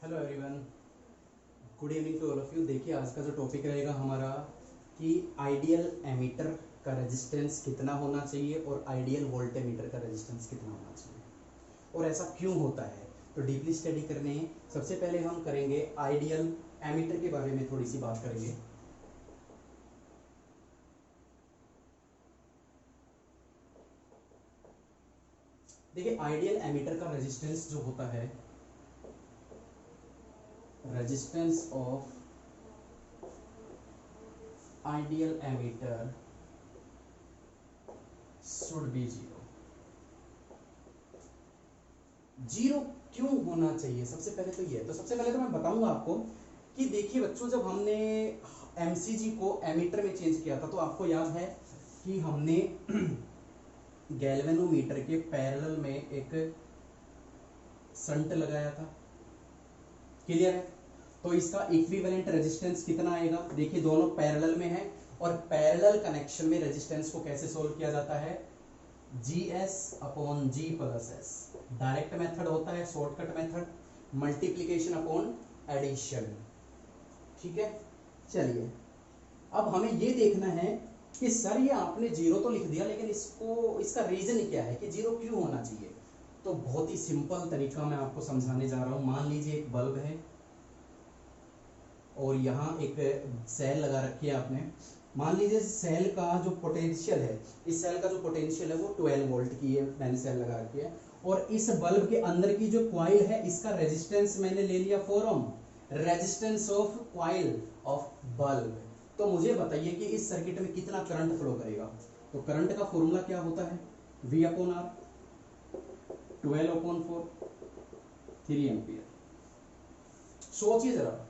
Hello everyone, good evening to all of you. देखिए आज का जो टॉपिक रहेगा हमारा कि आइडियल एमीटर का रेजिस्टेंस कितना होना चाहिए और आइडियल वोल्टेमीटर का रेजिस्टेंस कितना होना चाहिए और ऐसा क्यों होता है। तो डीपली स्टडी करने हैं। सबसे पहले हम करेंगे आइडियल एमीटर के बारे में थोड़ी सी बात करेंगे। देखिए आइडियल एमीटर का रेजिस्टेंस जो होता है, resistance of ideal emitter should be zero. Zero क्यों होना चाहिए? सबसे पहले तो ये, तो सबसे पहले तो मैं बताऊंगा आपको कि देखिए बच्चों, जब हमने एमसीजी को एमीटर में चेंज किया था तो आपको याद है कि हमने गैल्वेनोमीटर के पैरेलल में एक संट लगाया था। क्लियर है? तो इसका इक्विवेलेंट रेजिस्टेंस कितना आएगा? देखिए दोनों पैरेलल में है और पैरेलल कनेक्शन में रेजिस्टेंस को कैसे सोल्व किया जाता है? GS upon G plus S। Direct method होता है, shortcut method, multiplication upon addition. ठीक है, चलिए अब हमें ये देखना है कि सर ये आपने जीरो तो लिख दिया, लेकिन इसका रीजन क्या है कि जीरो क्यों होना चाहिए। तो बहुत ही सिंपल तरीका मैं आपको समझाने जा रहा हूं। मान लीजिए एक बल्ब है और यहाँ एक सेल लगा रखी है आपने। मान लीजिए सेल का जो पोटेंशियल है, इस सेल का जो पोटेंशियल है वो 12 वोल्ट की है, मैंने सेल लगा रखी है। और इस बल्ब के अंदर की जो कॉइल है, इसका रेजिस्टेंस मैंने ले लिया 4 ohm, resistance of coil of bulb. तो मुझे बताइए कि इस सर्किट में कितना करंट फ्लो करेगा। तो करंट का फॉर्मूला क्या होता है? V upon R, 12 upon 4, 3 ampere. सोचिए जरा,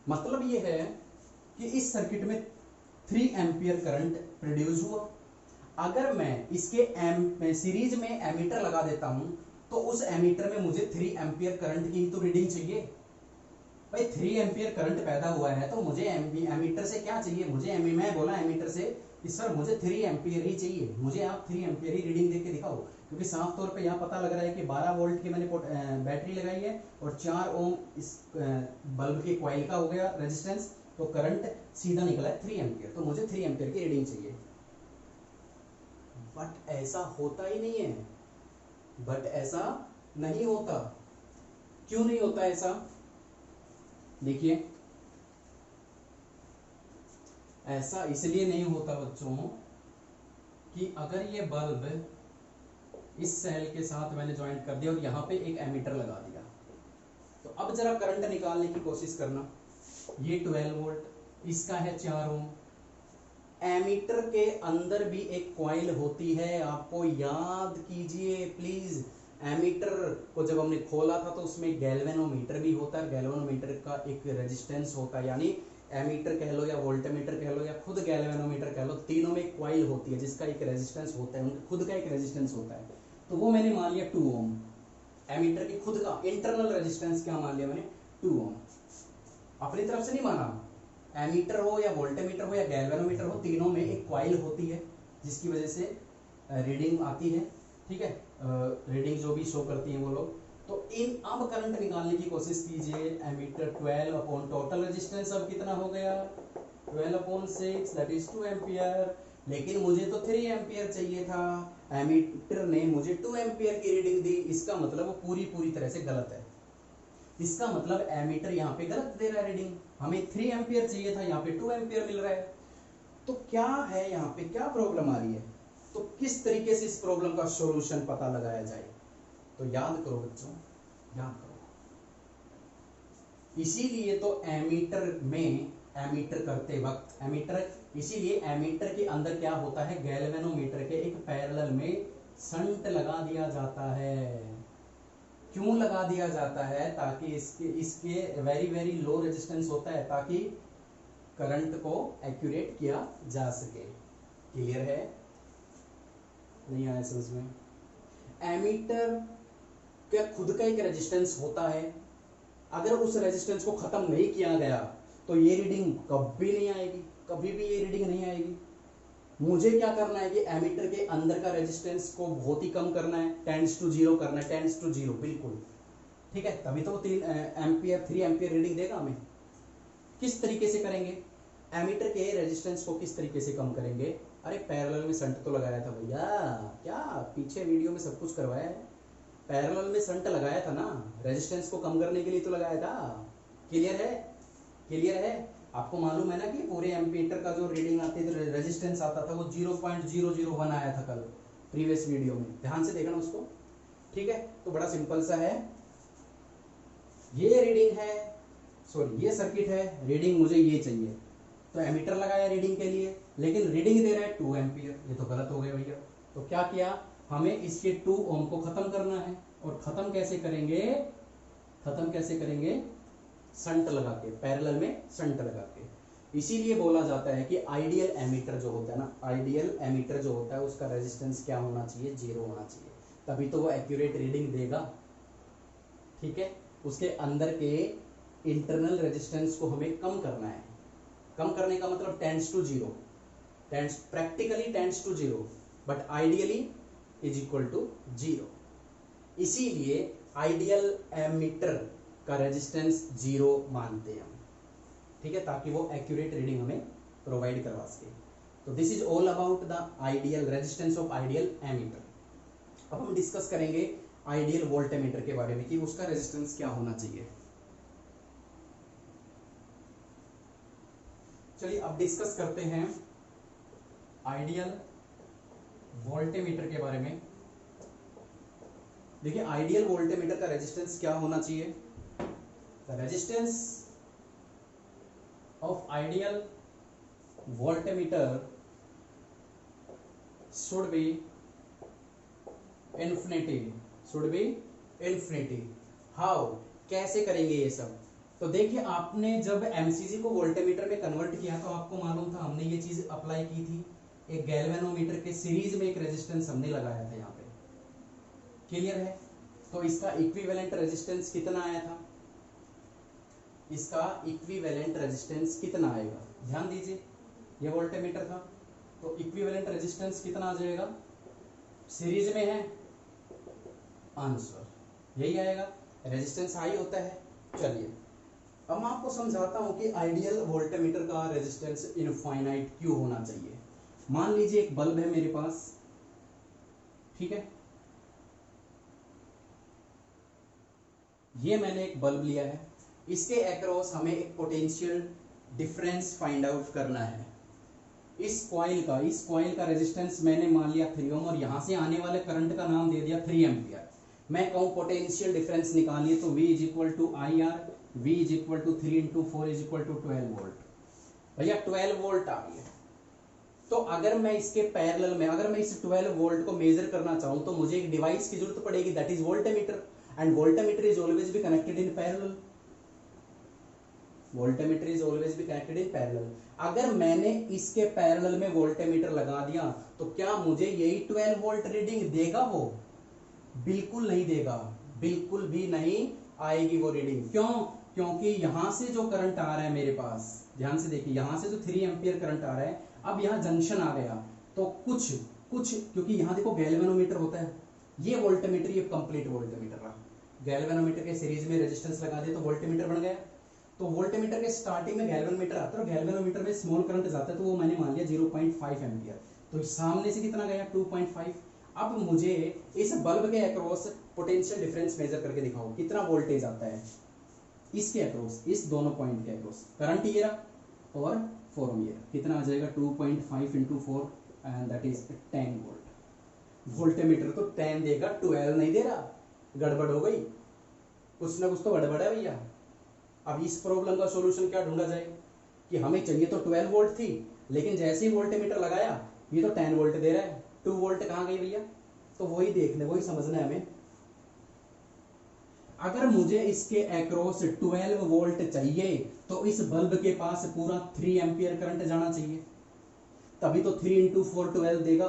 मतलब ये है कि इस सर्किट में 3 एम्पियर करंट प्रोड्यूस हुआ। अगर मैं इसके सीरीज में एमीटर लगा देता हूं तो उस एमीटर में मुझे 3 एम्पियर करंट की तो रीडिंग चाहिए। भाई 3 एम्पियर करंट पैदा हुआ है तो मुझे एमीटर से क्या चाहिए? मैं बोला एमीटर से कि सर मुझे 3 एम्पियर ही चाहिए, मुझे आप 3 एम्पियर ही रीडिंग देके दिखाओ। क्योंकि साफ तौर पे यहाँ पता लग रहा है कि 12 वोल्ट की मैंने बैटरी लगाई है और 4 ओम इस बल्ब के कॉइल का हो गया रेजिस्टेंस, तो करंट सीधा निकला है 3 एम्पियर। तो मुझे 3 एम्पियर की रीडिंग चाहिए। बट ऐसा होता ही नहीं है, बट ऐसा नहीं होता। क्यों नहीं होता ऐसा? देखिए ऐसा इसलिए नहीं होता बच्चों कि अगर ये बल्ब इस सेल के साथ मैंने ज्वाइंट कर दिया और यहाँ पे एक एमीटर लगा दिया, तो अब जरा करंट निकालने की कोशिश करना। ये 12 वोल्ट, इसका है 4 ओम। एमीटर के अंदर भी एक कॉइल होती है, आपको याद कीजिए प्लीज। एमीटर को जब हमने खोला था तो उसमें गैल्वेनोमीटर भी होता है, गैल्वेनोमीटर का एक रेजिस्टेंस होता है, यानी एमीटर कह लो या वोल्टमीटर कह लो या खुद गैल्वेनोमीटर कह लो, तीनों में एक कॉइल होती है जिसका एक रेजिस्टेंस होता है, उनका खुद का एक रेजिस्टेंस होता है। तो वो मैंने मान लिया 2 ओम। एमीटर की खुद का इंटरनल रेजिस्टेंस क्या मान लिया मैंने? 2 ओम। अपनी तरफ से नहीं माना। एमीटर हो या वोल्टमीटर हो या गैल्वेनोमीटर हो, तीनों में एक कॉइल होती है जिसकी वजह से रीडिंग आती है। ठीक है, रीडिंग जो भी शो करती है वो लोग। तो इन अब करंट निकालने की कोशिश कीजिए। एमीटर 12 अपॉन टोटल रेजिस्टेंस अब कितना हो गया? 12 अपॉन 6 दैट इज 2 एम्पियर। लेकिन मुझे तो 3 एम्पियर चाहिए था, एमीटर ने मुझे 2 एम्पियर की रीडिंग दी। इसका मतलब वो पूरी तरह से गलत है। इसका मतलब एमीटर यहाँ पे गलत दे रहा है रीडिंग। हमें 3 एम्पियर चाहिए था, यहाँ पे 2 एम्पियर मिल रहा है। तो क्या है यहाँ पे, क्या प्रॉब्लम आ रही है? तो किस तरीके से इस प्रॉब्लम का सॉल्यूशन पता लगाया जाए? तो याद करो बच्चों, याद करो। इसीलिए तो एमीटर करते वक्त इसीलिए एमीटर के अंदर क्या होता है? गैल्वेनोमीटर के एक पैरेलल में संट लगा दिया जाता है। क्यों लगा दिया जाता है? ताकि इसके वेरी लो रेजिस्टेंस होता है, ताकि करंट को एक्यूरेट किया जा सके। क्लियर है? नहीं आया समझ में? एमीटर का खुद का एक रेजिस्टेंस होता है, अगर उस रेजिस्टेंस को खत्म नहीं किया गया तो ये रीडिंग कभी नहीं आएगी, कभी भी ये रीडिंग नहीं आएगी। मुझे क्या करना है कि एमीटर के अंदर का रेजिस्टेंस को बहुत ही कम करना है, टेंड्स टू जीरो करना है, टेंड्स टू जीरो बिल्कुल। ठीक है, तभी तो वो 3 एम्पियर रीडिंग देगा हमें। किस तरीके से करेंगे, एमीटर के रेजिस्टेंस को किस तरीके से कम करेंगे? अरे पैरेलल में शंट तो लगाया था भैया, क्या पीछे वीडियो में सब कुछ करवाया है, पैरेलल में शंट लगाया था ना, रेजिस्टेंस को कम करने के लिए तो लगाया था। क्लियर है? क्लियर है? आपको मालूम है ना कि पूरे एम्पीटर का जो रीडिंग आती थी, रेजिस्टेंस आता था वो 0.001 आया था कल प्रीवियस वीडियो में, ध्यान से देखना उसको। ठीक है, तो बड़ा सिंपल सा है, ये रीडिंग है, सॉरी ये सर्किट है, रीडिंग मुझे ये चाहिए, तो एमीटर लगाया रीडिंग के लिए, लेकिन रीडिंग दे रहा है 2 एम्पियर, ये तो गलत हो गया भैया। तो क्या किया, हमें इसके 2 ओम को खत्म करना है, और खत्म कैसे करेंगे, खत्म कैसे करेंगे, शंट लगा के, पैरेलल में शंट लगा के। इसीलिए बोला जाता है कि आइडियल एमीटर जो होता है ना, आइडियल एमीटर जो होता है उसका रेजिस्टेंस क्या होना चाहिए, 0 होना चाहिए, तभी तो वो एक्यूरेट रीडिंग देगा। ठीक है, उसके अंदर के इंटरनल रेजिस्टेंस को हमें कम करना है। कम करने का मतलब tends to 0, practically tends to 0, but ideally is equal to 0। इसीलिए आइडियल एमीटर का रेजिस्टेंस 0 मानते हैं हम। ठीक है, ताकि वो एक्यूरेट रीडिंग हमें प्रोवाइड करवा सके। तो this is all about the ideal resistance of ideal ammeter. अब हम डिस्कस करेंगे आइडियल वोल्टमीटर के बारे में कि उसका रेजिस्टेंस क्या होना चाहिए। चलिए अब डिस्कस करते हैं आइडियल वोल्टमीटर के बारे में। देखिए आइडियल वोल्टमीटर का रेजिस्टेंस क्या होना चाहिए, the resistance of ideal voltmeter should be infinity, should be infinity. How, कैसे करेंगे ये सब? तो देखिए आपने जब एमसीजी को वोल्टमीटर में कन्वर्ट किया तो आपको मालूम था, हमने ये चीज अप्लाई की थी, एक गैल्वेनोमीटर के सीरीज में एक रेजिस्टेंस हमने लगाया था यहाँ पे। क्लियर है? तो इसका इक्विवेलेंट रेजिस्टेंस कितना आया था, इसका इक्विवेलेंट रेजिस्टेंस कितना आएगा, ध्यान दीजिए, ये वोल्टमीटर था, तो इक्विवेलेंट रेजिस्टेंस कितना आ जाएगा, सीरीज में है, आंसर यही आएगा, रेजिस्टेंस हाई होता है। चलिए अब मैं आपको समझाता हूं कि आइडियल वोल्टमीटर का रेजिस्टेंस इनफाइनाइट क्यों होना चाहिए। मान लीजिए एक बल्ब है मेरे पास, ठीक है, ये मैंने एक बल्ब लिया है, इसके अक्रॉस हमें एक पोटेंशियल डिफरेंस फाइंड आउट करना है। इस कॉइल का रेजिस्टेंस मैंने मान लिया 3 ओम और यहां से आने वाले करंट का नाम दे दिया 3 एम्पियर। मैं कहूं पोटेंशियल डिफरेंस निकालिए तो V is equal to I R, V is equal to 3 into 4 is equal to 12 volt. भैया 12 वोल्ट आ गया। तो अगर मैं इसके पैरेलल में, अगर मैं इस 12 वोल्ट को मेजर करना चाहूं तो मुझे एक डिवाइस की जरूरत पड़ेगी, that is voltmeter, and voltmeter is always be connected in parallel, voltmeter is always be connected in parallel. अगर मैंने इसके पैरेलल में वोल्टमीटर लगा दिया तो क्या मुझे यही 12 वोल्ट रीडिंग देगा? वो बिल्कुल नहीं देगा, बिल्कुल भी नहीं आएगी वो रीडिंग। क्यों? क्योंकि यहां से जो करंट आ रहा है मेरे पास, ध्यान से देखिए, यहां से जो 3 एम्पियर करंट आ रहा है, अब यहां जंक्शन आ गया तो कुछ क्योंकि यहां देखो गैल्वेनोमीटर होता है, ये वोल्टमीटर, ये कंप्लीट वोल्टमीटर रहा, गैल्वेनोमीटर के सीरीज में रेजिस्टेंस लगा दिया तो वोल्टमीटर बन गया। तो वोल्टमीटर के स्टार्टिंग में गैल्वेनोमीटर आता है, गैल्वेनोमीटर में स्मॉल करंट जाता है, तो वो मैंने मान लिया 0.5 एम्पियर, तो सामने से कितना गया 2.5। अब मुझे इस बल्ब के अक्रॉस पोटेंशियल डिफरेंस मेजर करके दिखाओ, कितना वोल्टेज आता है इसके अक्रॉस, इस दोनों पॉइंट के अक्रॉस, करंट ये रहा और 4 ओम ये रहा, कितना आ जाएगा 2.5 into 4 and that is 10 volt. Voltmeter तो 10 देगा, 12 नहीं दे रहा, गड़बड़ हो गई, कुछ ना कुछ तो गड़बड़ है भैया। अब इस प्रॉब्लम का सॉल्यूशन क्या ढूंढा जाए कि हमें चाहिए तो 12 वोल्ट थी, लेकिन जैसे ही वोल्टमीटर लगाया ये तो 10 वोल्ट दे रहा है, 2 वोल्ट कहां गई भैया? तो वही देखने, वही समझना है हमें। अगर मुझे इसके अक्रॉस 12 वोल्ट चाहिए तो इस बल्ब के पास पूरा 3 एम्पियर करंट जाना चाहिए, तभी तो 3 इंटू 4 12 देगा,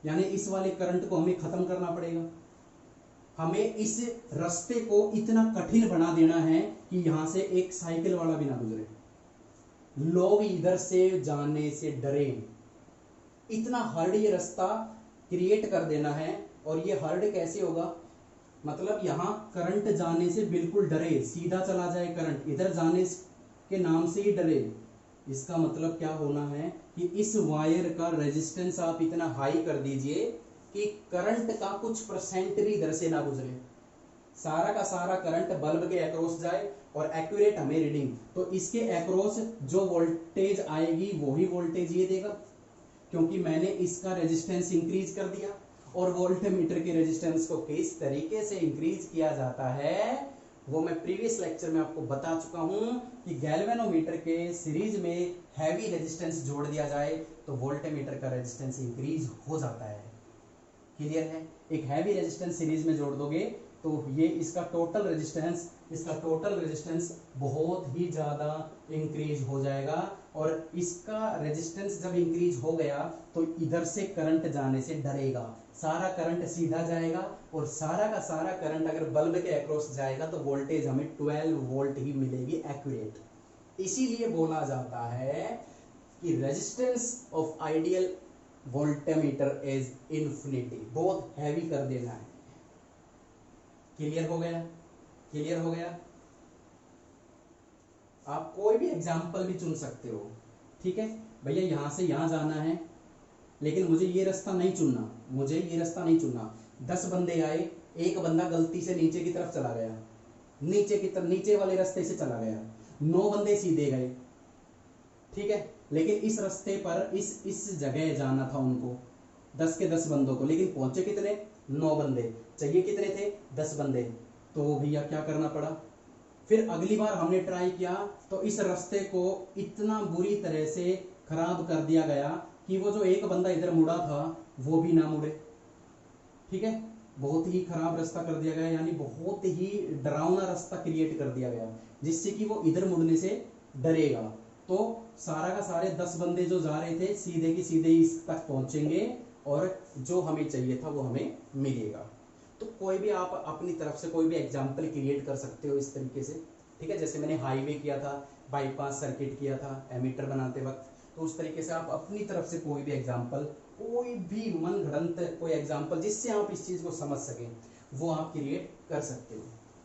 यानी इस वाले करंट को हमें खत्म करना पड़ेगा। हमें इस रास्ते को इतना कठिन बना देना है कि यहां से एक साइकिल वाला भी ना गुजरे, लोग इधर से जाने से डरे, इतना हार्ड ये रास्ता क्रिएट कर देना है। और ये हार्ड कैसे होगा? मतलब यहाँ करंट जाने से बिल्कुल डरे, सीधा चला जाए करंट, इधर जाने के नाम से ही डरे। इसका मतलब क्या होना है कि इस वायर का रेजिस्टेंस आप इतना हाई कर दीजिए कि करंट का कुछ परसेंट भी इधर से ना गुजरे, सारा का सारा करंट बल्ब के अक्रॉस जाए और एक्यूरेट हमें रीडिंग, तो इसके अक्रॉस जो वोल्टेज आएगी वही वोल्टेज ये देगा, क्योंकि मैंने इसका रेजिस्टेंस इंक्रीज कर दिया। और वोल्टमीटर के रेजिस्टेंस को किस तरीके से इंक्रीज किया जाता है वो मैं प्रीवियस लेक्चर में आपको बता चुका हूं कि गैल्वेनोमीटर के सीरीज में हैवी रेजिस्टेंस जोड़ दिया जाए तो वोल्टमीटर का रेजिस्टेंस इंक्रीज हो जाता है। क्लियर है? एक हैवी रेजिस्टेंस सीरीज में जोड़ दोगे तो ये इसका टोटल रेजिस्टेंस बहुत ही ज्यादा इंक्रीज हो जाएगा, और इसका रेजिस्टेंस जब इंक्रीज हो गया तो इधर से करंट जाने से डरेगा, सारा करंट सीधा जाएगा, और सारा का सारा करंट अगर बल्ब के अक्रॉस जाएगा तो वोल्टेज हमें 12 वोल्ट ही मिलेगी एक्यूरेट। इसीलिए बोला जाता है कि resistance of ideal voltmeter is infinity, बहुत हैवी कर देना है। क्लियर हो गया? क्लियर हो गया? आप कोई भी एग्जाम्पल भी चुन सकते हो, ठीक है भैया, यहां से यहां जाना है लेकिन मुझे ये रास्ता नहीं चुनना, 10 बंदे आए, एक बंदा गलती से नीचे की तरफ चला गया, नीचे वाले रास्ते से चला गया, 9 बंदे सीधे गए, ठीक है, लेकिन इस रास्ते पर इस जगह जाना था उनको, 10 के 10 बंदों को, लेकिन पहुंचे कितने? 9 बंदे, चाहिए कितने थे? 10 बंदे। तो भैया क्या करना पड़ा, फिर अगली बार हमने ट्राई किया तो इस रास्ते को इतना बुरी तरह से खराब कर दिया गया कि वो जो एक बंदा इधर मुड़ा था वो भी ना मुड़े, ठीक है, बहुत ही खराब रास्ता कर दिया गया, यानी बहुत ही डरावना रास्ता क्रिएट कर दिया गया जिससे कि वो इधर मुड़ने से डरेगा। तो सारा का सारे 10 बंदे जो जा रहे थे सीधे की सीधे इस तक पहुंचेंगे और जो हमें चाहिए था वो हमें मिलेगा। तो कोई भी आप अपनी तरफ से कोई भी एग्जाम्पल क्रिएट कर सकते हो इस तरीके से, ठीक है, जैसे मैंने हाईवे किया था, बाईपास सर्किट किया था एमीटर बनाते वक्त, तो उस तरीके से आप अपनी तरफ से कोई भी एग्जाम्पल, कोई भी मन घड़ंत कोई एग्जाम्पल जिससे आप इस चीज को समझ सकें वो आप क्रिएट कर सकते हो,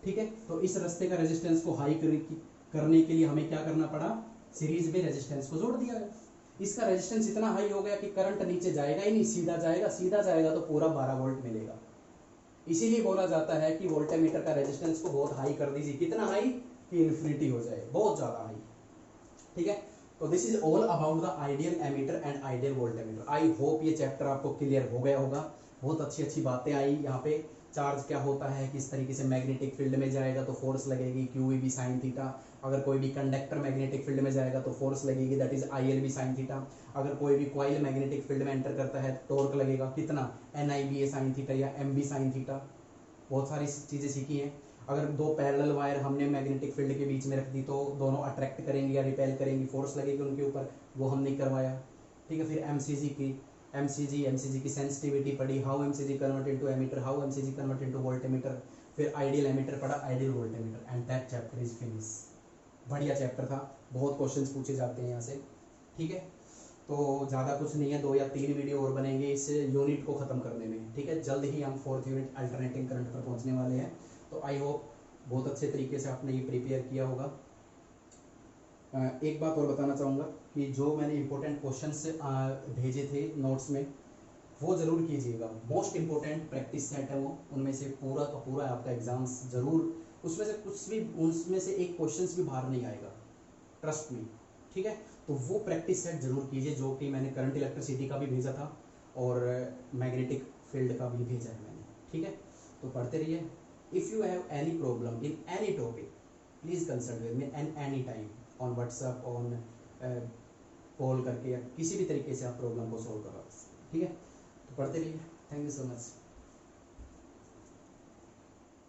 ठीक है। तो इस रास्ते का रेजिस्टेंस को हाई करने के लिए हमें क्या करना पड़ा, सीरीज में रेजिस्टेंस को जोड़ दिया गया। इसका रेजिस्टेंस इतना हाई हो गया कि करंट नीचे जाएगा ही नहीं, सीधा जाएगा तो पूरा 12 वोल्ट मिलेगा। इसीलिए बोला जाता है कि वोल्टमीटर का रेजिस्टेंस को बहुत हाई कर दीजिए, कितना हाई कि इन्फिनिटी हो जाए, बहुत ज्यादा हाई, ठीक है। तो this is all about the ideal ammeter and ideal voltmeter. I hope ये चैप्टर आपको क्लियर हो गया होगा। बहुत अच्छी अच्छी बातें आई यहाँ पे, चार्ज क्या होता है, किस तरीके से मैग्नेटिक फील्ड में जाएगा तो फोर्स लगेगी QEB sin थीटा, अगर कोई भी कंडक्टर मैग्नेटिक फील्ड में जाएगा तो फोर्स लगेगी that is ILB sin theta, अगर कोई भी कॉइल मैग्नेटिक फील्ड में एंटर करता है टॉर्क लगेगा कितना, NIBA sin थीटा या MB sin थीटा। बहुत सारी चीजें सीखी हैं। अगर 2 पैरेलल वायर हमने मैग्नेटिक फील्ड के बीच में रख दी तो दोनों अट्रैक्ट करेंगे या रिपेल करेंगी, फोर्स लगेगी उनके ऊपर, वो हमने करवाया, ठीक है। फिर MCG की सेंसिटिविटी पढ़ी, how MCG convert into ammeter, how MCG convert into voltmeter, फिर आइडियल एमीटर पढ़ा, ideal voltmeter, and that chapter is finish. बढ़िया चैप्टर था, बहुत क्वेश्चंस पूछे जाते हैं यहाँ से, ठीक है। तो ज़्यादा कुछ नहीं है, 2 या 3 वीडियो और बनेंगे इस यूनिट को ख़त्म करने में, ठीक है। जल्द ही हम 4th यूनिट अल्टरनेटिंग करंट पर पहुँचने वाले हैं। तो आई होप बहुत अच्छे तरीके से आपने ये प्रिपेयर किया होगा। एक बात और बताना चाहूँगा कि जो मैंने इंपॉर्टेंट क्वेश्चंस भेजे थे नोट्स में वो ज़रूर कीजिएगा, मोस्ट इंपॉर्टेंट प्रैक्टिस सेट है वो, उनमें से पूरा का पूरा आपका एग्जाम्स ज़रूर, उसमें से एक क्वेश्चन भी बाहर नहीं आएगा, ट्रस्ट मी, ठीक है। तो वो प्रैक्टिस सेट जरूर कीजिए, जो कि मैंने करंट इलेक्ट्रिसिटी का भी भेजा था और मैग्नेटिक फील्ड का भी भेजा है मैंने, ठीक है। तो पढ़ते रहिए। If you have any problem in any topic please consult with me and any time on WhatsApp, on call करके, या किसी भी तरीके से आप प्रॉब्लम को सॉल्व करा, ठीक है। तो पढ़ते रहिए। Thank you so much.